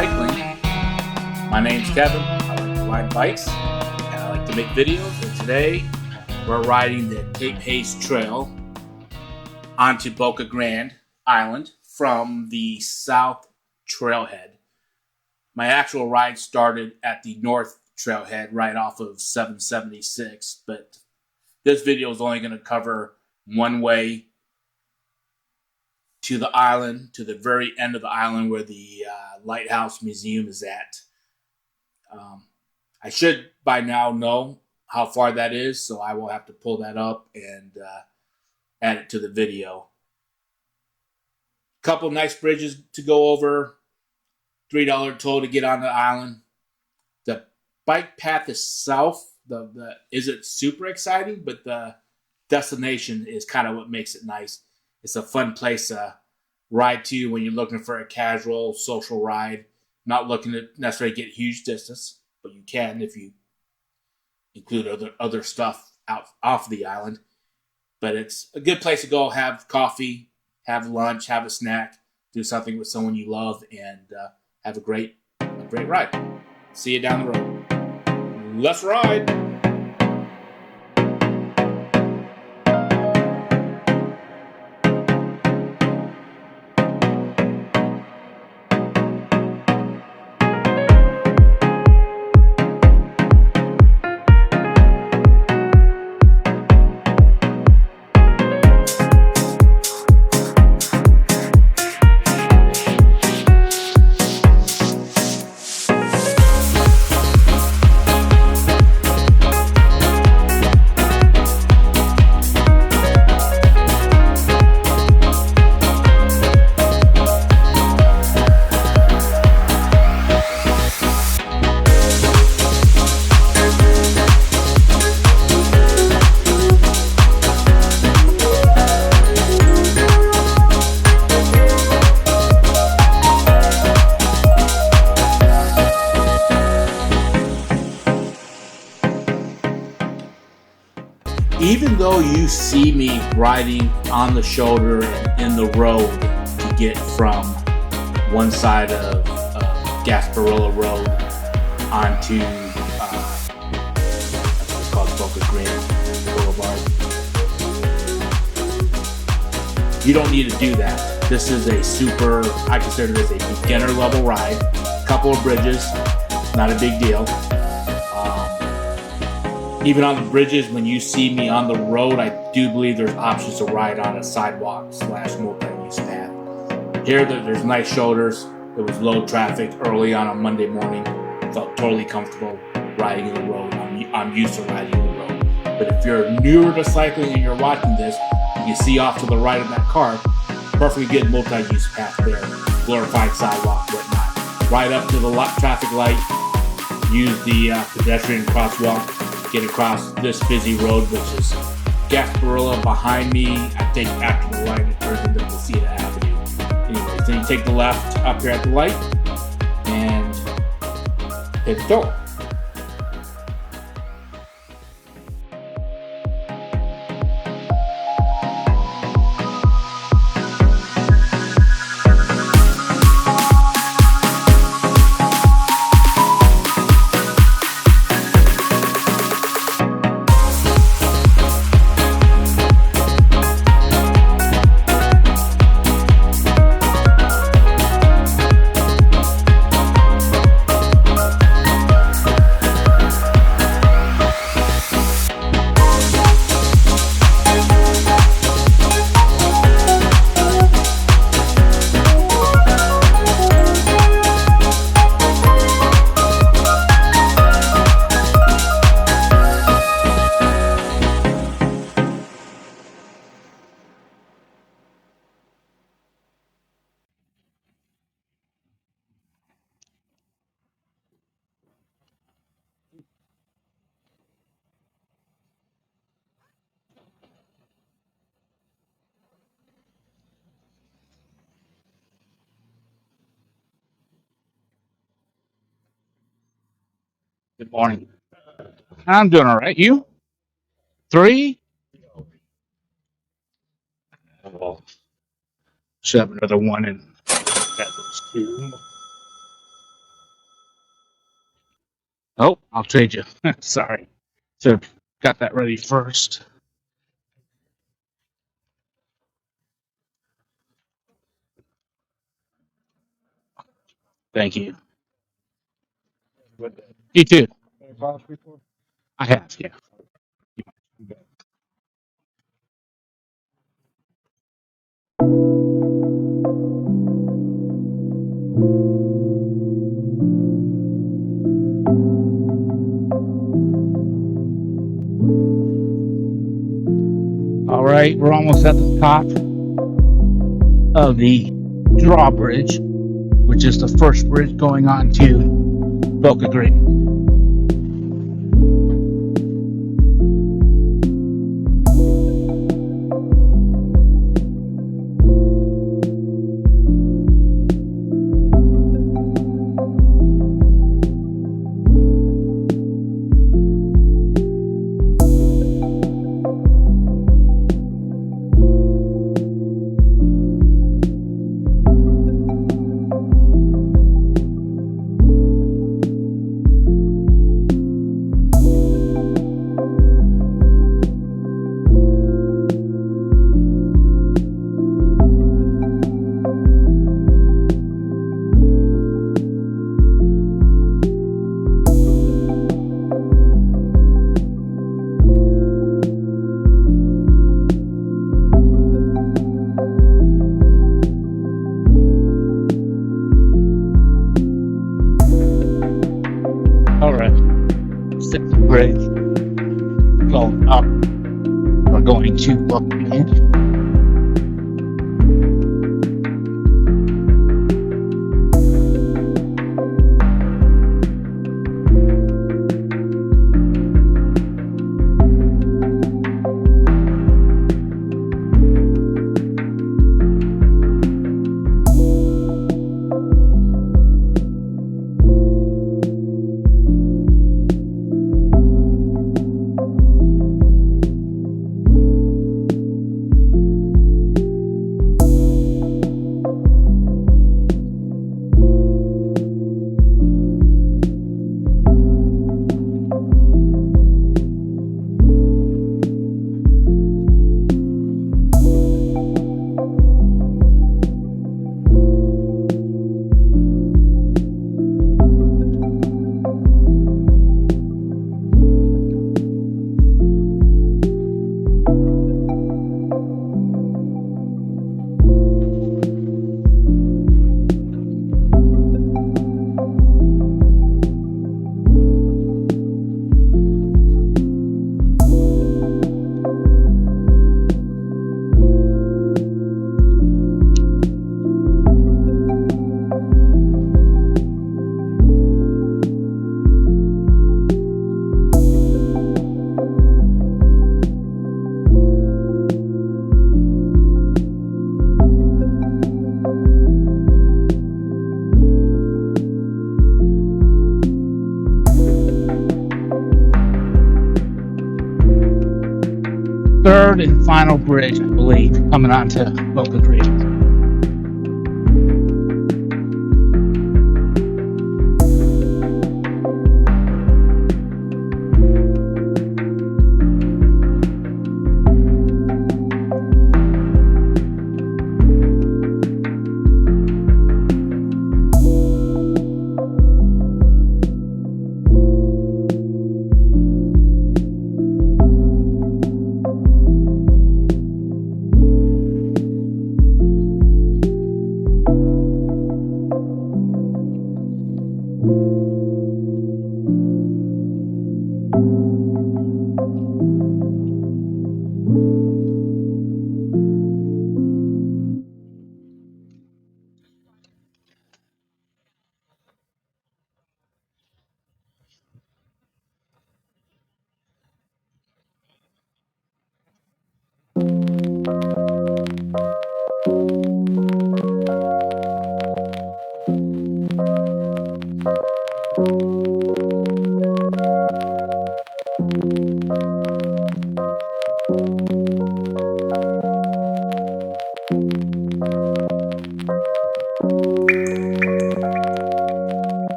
Cycling. My name's Kevin. I like to ride bikes and I like to make videos. And today we're riding the Cape Haze Trail onto Boca Grande Island from the South Trailhead. My actual ride started at the North Trailhead right off of 776, but this video is only going to cover one way to the island, to the very end of the island where the LightHouse Museum is at. I should by now know how far that is, so I will have to pull that up and add it to the video. Couple nice bridges to go over, $3 toll to get on the island. The bike path itself isn't super exciting, but the destination is kind of what makes it nice. It's a fun place to ride to when you're looking for a casual, social ride. Not looking to necessarily get huge distance, but you can if you include other stuff off the island. But it's a good place to go have coffee, have lunch, have a snack, do something with someone you love, and have a great ride. See you down the road. Let's ride! Even though you see me riding on the shoulder and in the road to get from one side of Gasparilla Road onto what's called Boca Grande Boulevard, you don't need to do that. This is I consider this a beginner level ride. A couple of bridges, not a big deal. Even on the bridges, when you see me on the road, I do believe there's options to ride on a sidewalk / multi-use path. Here, there's nice shoulders. There was low traffic early on a Monday morning. Felt totally comfortable riding in the road. I'm used to riding in the road. But if you're newer to cycling and you're watching this, you see off to the right of that car, perfectly good multi-use path there. Glorified sidewalk, whatnot. Right up to the traffic light. Use the pedestrian crosswalk. Get across this busy road, which is Gasparilla behind me. I think after the light, it turns into Vistas Avenue. Anyways, then you take the left up here at the light and hit the door. Good morning. I'm doing all right. You? 3? Well, should have another one, and that was 2. Oh, I'll trade you. Sorry. So got that ready first. Thank you. You too. I have, yeah. All right, we're almost at the top of the drawbridge, which is the first bridge going on to Boca Grande. All right, second bridge going up. We're going to Boca Grande. Third and final bridge, I believe, coming on to Boca Grande.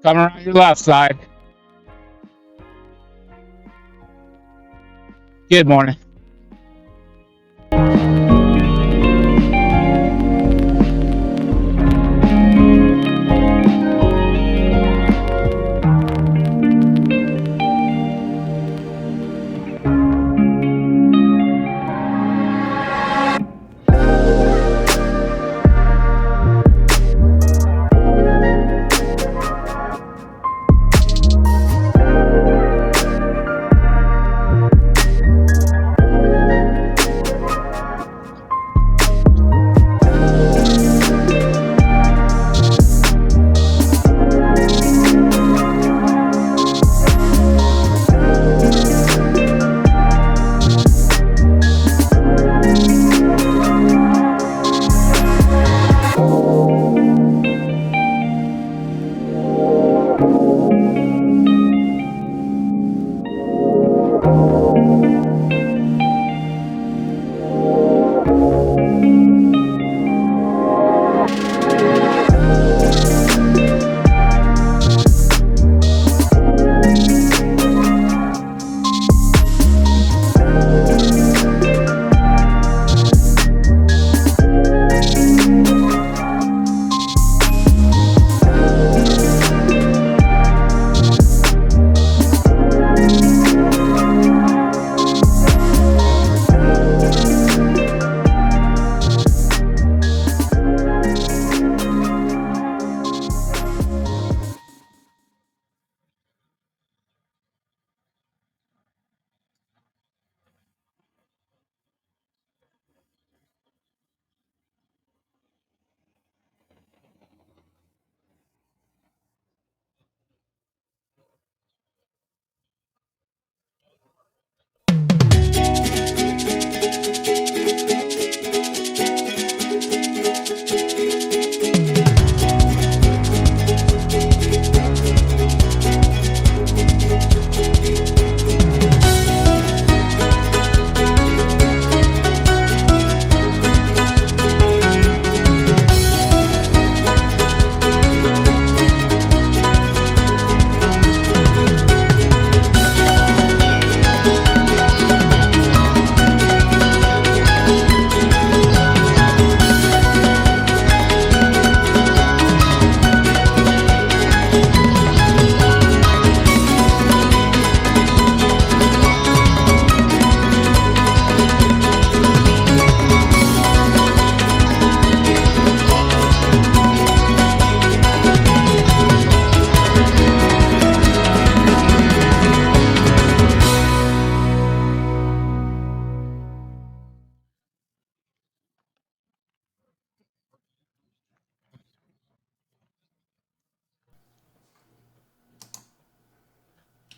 Coming around your left side. Good morning.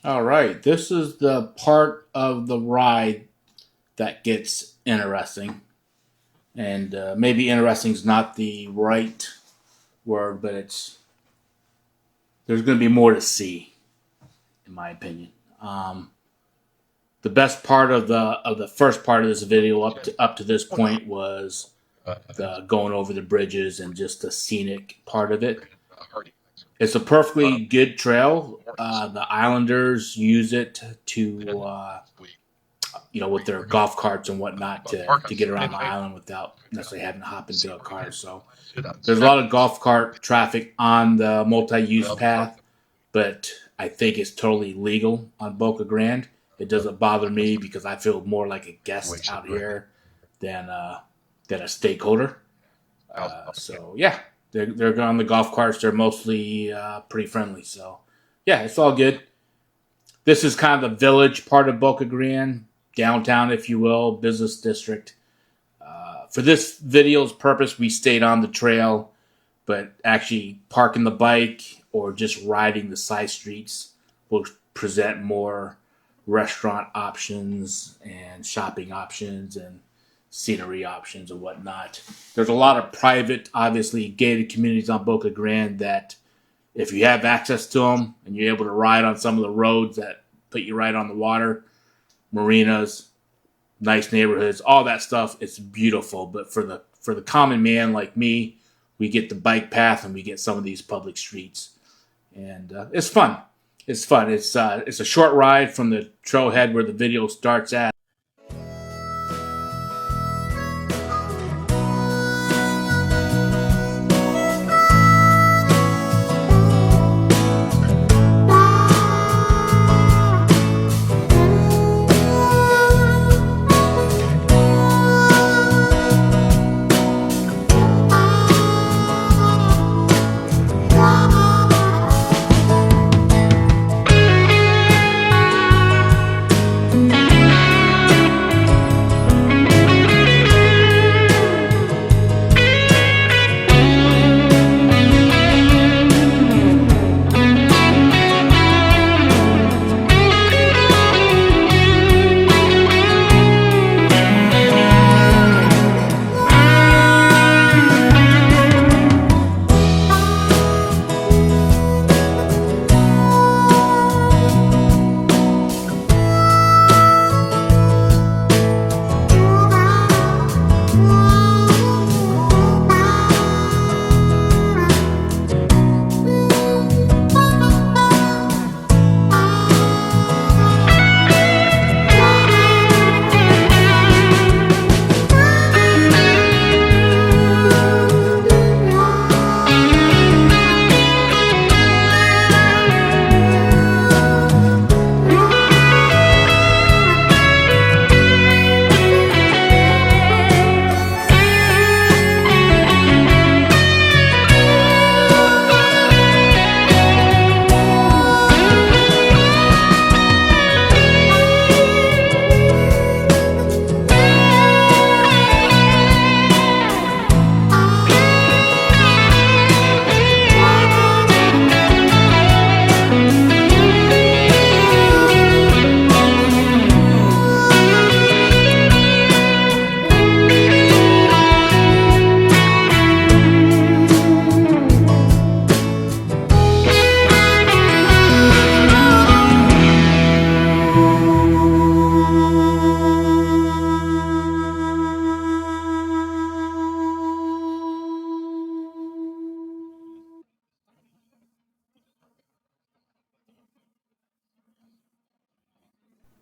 All right, this is the part of the ride that gets interesting. And maybe interesting is not the right word, but there's going to be more to see, in my opinion. The best part of the first part of this video up to this point was the going over the bridges and just the scenic part of it. It's a perfectly good trail. The Islanders use it to, with their golf carts and whatnot to get around the island without necessarily having to hop into a car. So there's a lot of golf cart traffic on the multi-use path, but I think it's totally legal on Boca Grande. It doesn't bother me because I feel more like a guest out here than a stakeholder. So yeah, they're on the golf carts. They're mostly pretty friendly. So yeah, it's all good. This is kind of the village part of Boca Grande, downtown, if you will, business district. For this video's purpose, we stayed on the trail, but actually parking the bike or just riding the side streets will present more restaurant options and shopping options and scenery options and whatnot. There's a lot of private, obviously gated communities on Boca Grande that if you have access to them and you're able to ride on some of the roads that put you right on the water, marinas, nice neighborhoods, all that stuff, it's beautiful. But for the common man like me, we get the bike path and we get some of these public streets. and it's fun. It's fun. It's a short ride from the trailhead where the video starts at.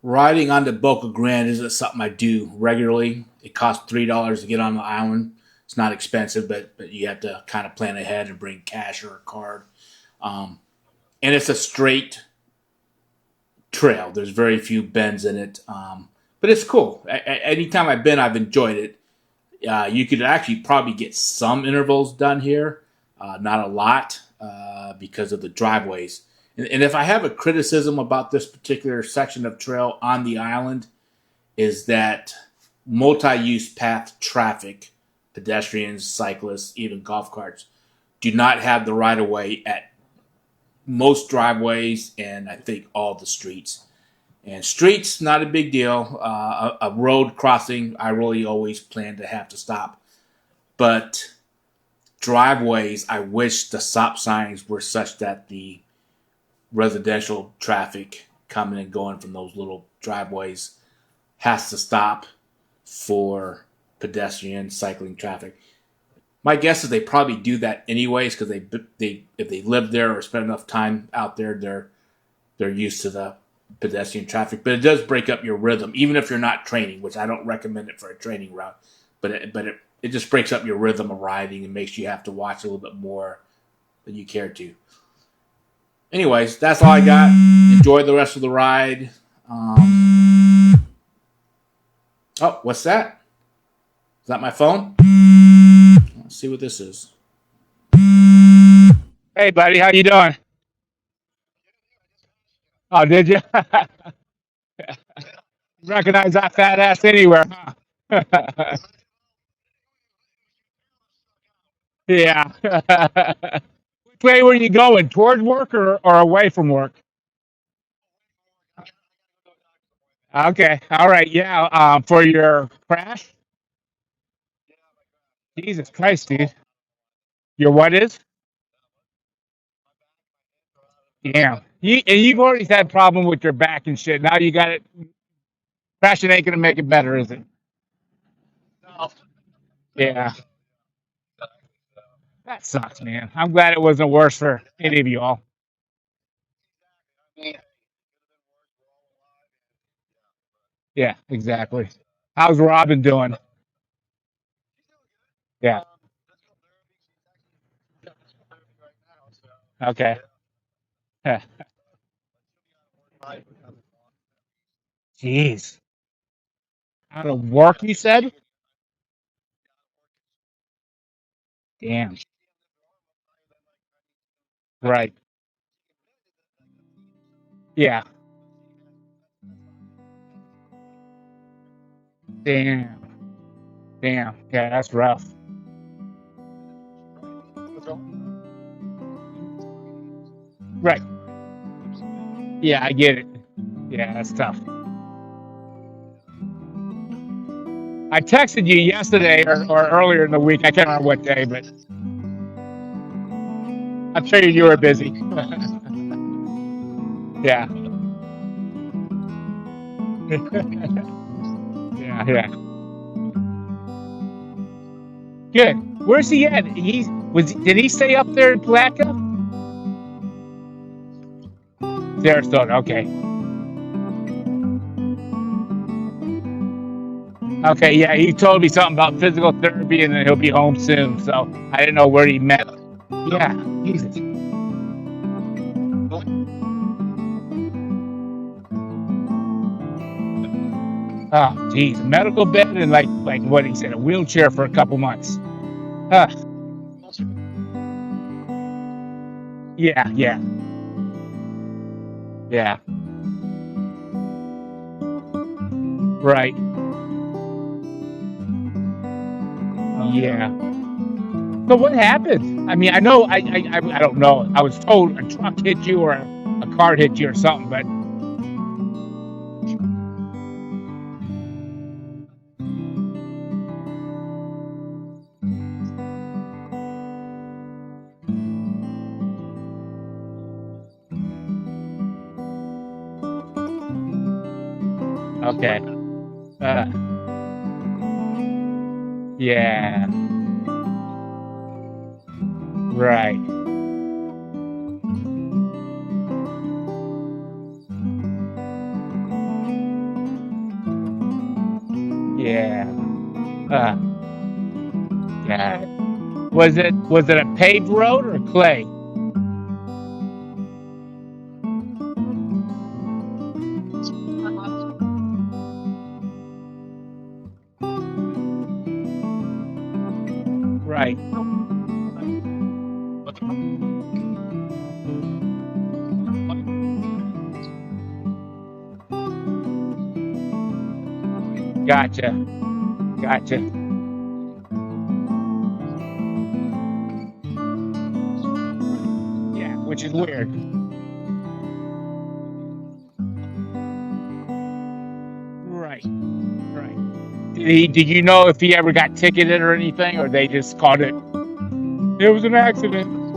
Riding on the Boca Grande isn't something I do regularly. It costs $3 to get on the island. It's not expensive, but you have to kind of plan ahead and bring cash or a card. Um, and it's a straight trail. There's very few bends in it, but it's cool. Anytime I've been, I've enjoyed it. You could actually probably get some intervals done here, not a lot because of the driveways. And if I have a criticism about this particular section of trail on the island, is that multi-use path traffic, pedestrians, cyclists, even golf carts, do not have the right of way at most driveways and I think all the streets. And streets, not a big deal. A road crossing, I really always plan to have to stop. But driveways, I wish the stop signs were such that the residential traffic coming and going from those little driveways has to stop for pedestrian cycling traffic. My guess is they probably do that anyways because they if they live there or spend enough time out there, they're used to the pedestrian traffic. But it does break up your rhythm, even if you're not training, which I don't recommend it for a training route. But it just breaks up your rhythm of riding and makes you have to watch a little bit more than you care to. Anyways, that's all I got. Enjoy the rest of the ride. Oh, what's that? Is that my phone? Let's see what this is. Hey, buddy, how you doing? Oh, did you? Recognize that fat ass anywhere, huh? Yeah. Which way were you going? Towards work or away from work? Okay. All right. Yeah. For your crash? Jesus Christ, dude. Your what is? Yeah. You've already had problem with your back and shit. Now you got it. Crashing ain't gonna make it better, is it? Yeah. That sucks, man. I'm glad it wasn't worse for any of you all. Yeah, exactly. How's Robin doing? Yeah. Okay. Huh. Jeez. Out of work, you said? Damn. Right. Yeah. Damn. Damn. Yeah, that's rough. Right. Yeah, I get it. Yeah, that's tough. I texted you yesterday or earlier in the week. I can't remember what day, but I'm sure you were busy. Yeah. Yeah, yeah. Good. Where's he at? Did he stay up there in Palatka? Sarasota. Okay. Okay, yeah, he told me something about physical therapy and then he'll be home soon. So I didn't know where he met. Yeah, Jesus. Oh, geez, medical bed and like what he said, a wheelchair for a couple months. Uh, yeah, yeah, yeah. Right. Yeah. So what happened? I mean, I know I don't know. I was told a truck hit you or a car hit you or something, but okay. Uh, yeah. Right. Yeah. Uh, yeah. Was it a paved road or clay? Right. Gotcha. Gotcha. Yeah, which is weird. Right. Right. Did you know if he ever got ticketed or anything, or they just called it? It was an accident.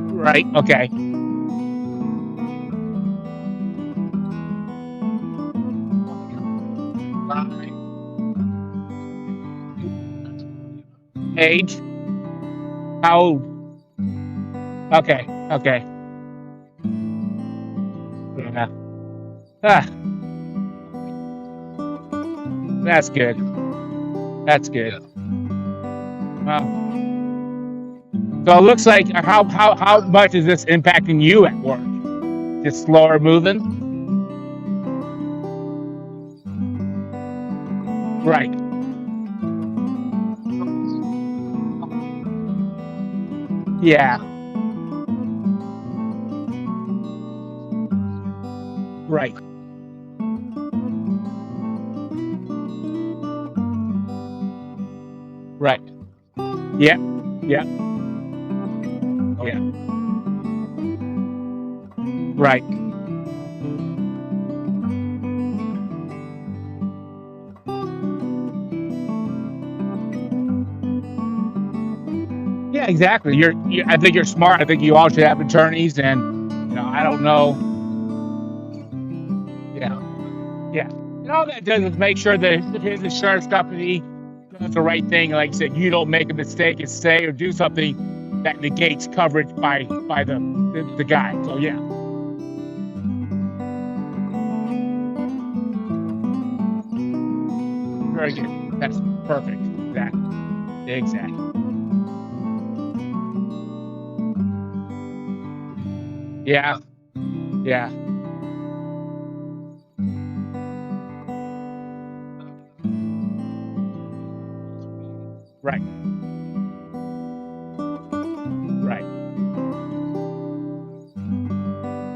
Right. Okay. Age? How old? Okay. Okay. Yeah. Ah, that's good. That's good. Well, so it looks like how much is this impacting you at work? Just slower moving? Right. Yeah. Right. Right. Yeah. Yeah. Yeah. Right. Yeah, exactly. I think you're smart. I think you all should have attorneys, and I don't know. Yeah, yeah. And all that does is make sure that his insurance company does the right thing. Like I said, you don't make a mistake and say or do something that negates coverage by the guy. So yeah, very good. That's perfect. Exactly. Yeah. Yeah. Right. Right.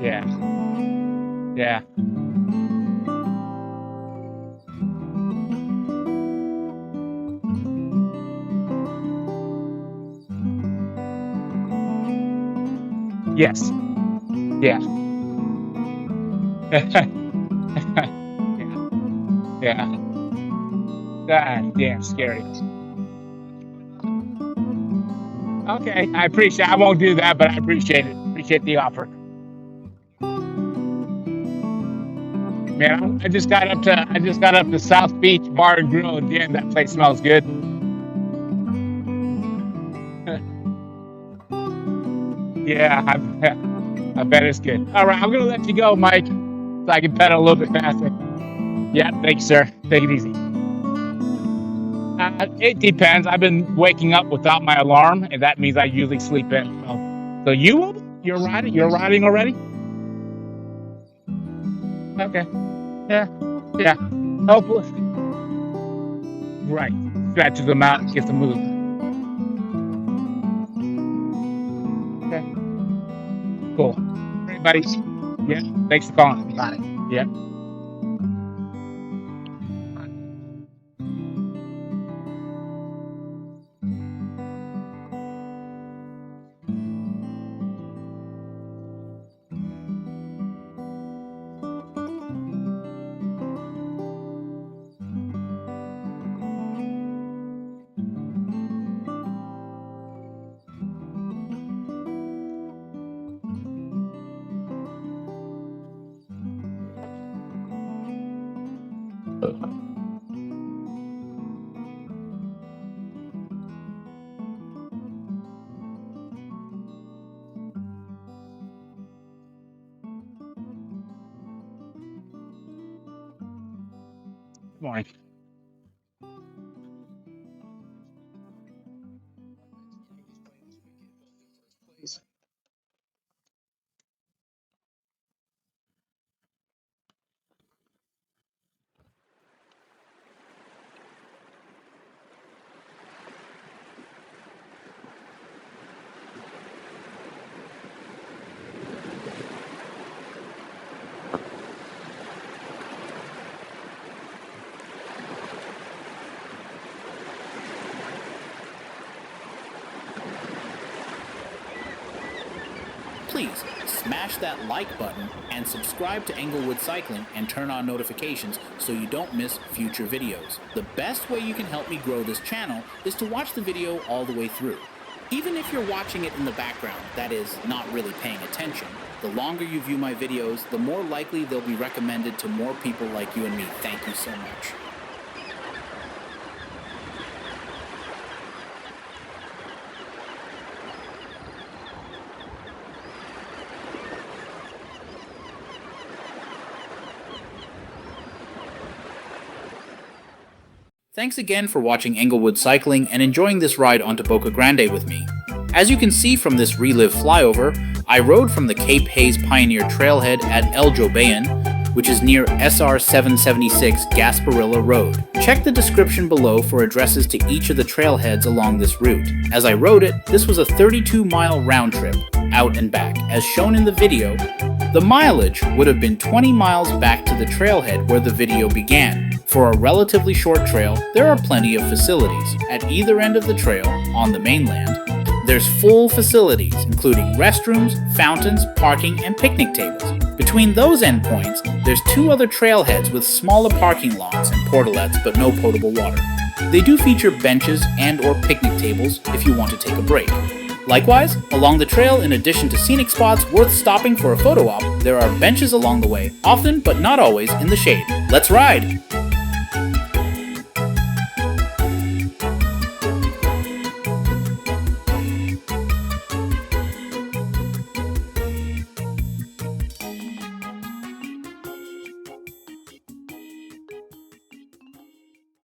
Yeah. Yeah. Yes. Yeah. Yeah. Yeah. God damn scary. Okay, I appreciate. I won't do that, but I appreciate it. Appreciate the offer. Man, I just got up to South Beach Bar and Grill. Damn, that place smells good. Yeah, I bet it's good. All right, I'm gonna let you go, Mike, so I can pedal a little bit faster. Yeah, thanks, sir. Take it easy. It depends. I've been waking up without my alarm, and that means I usually sleep in. So you're riding. You're riding already. Okay. Yeah. Yeah. Hopefully. Right. Stretches them out, gets them moving. Okay. Cool. All right, buddy. Yeah. Thanks for calling. Got it. Yeah. Good morning. Please smash that like button and subscribe to Englewood Cycling and turn on notifications so you don't miss future videos. The best way you can help me grow this channel is to watch the video all the way through. Even if you're watching it in the background, that is, not really paying attention, the longer you view my videos, the more likely they'll be recommended to more people like you and me. Thank you so much. Thanks again for watching Englewood Cycling and enjoying this ride onto Boca Grande with me. As you can see from this relive flyover, I rode from the Cape Haze Pioneer Trailhead at El Jobayan, which is near SR 776 Gasparilla Road. Check the description below for addresses to each of the trailheads along this route. As I rode it, this was a 32-mile round trip, out and back. As shown in the video, the mileage would have been 20 miles back to the trailhead where the video began. For a relatively short trail, there are plenty of facilities. At either end of the trail, on the mainland, there's full facilities, including restrooms, fountains, parking, and picnic tables. Between those endpoints, there's two other trailheads with smaller parking lots and portalettes, but no potable water. They do feature benches and or picnic tables if you want to take a break. Likewise, along the trail, in addition to scenic spots worth stopping for a photo op, there are benches along the way, often but not always in the shade. Let's ride!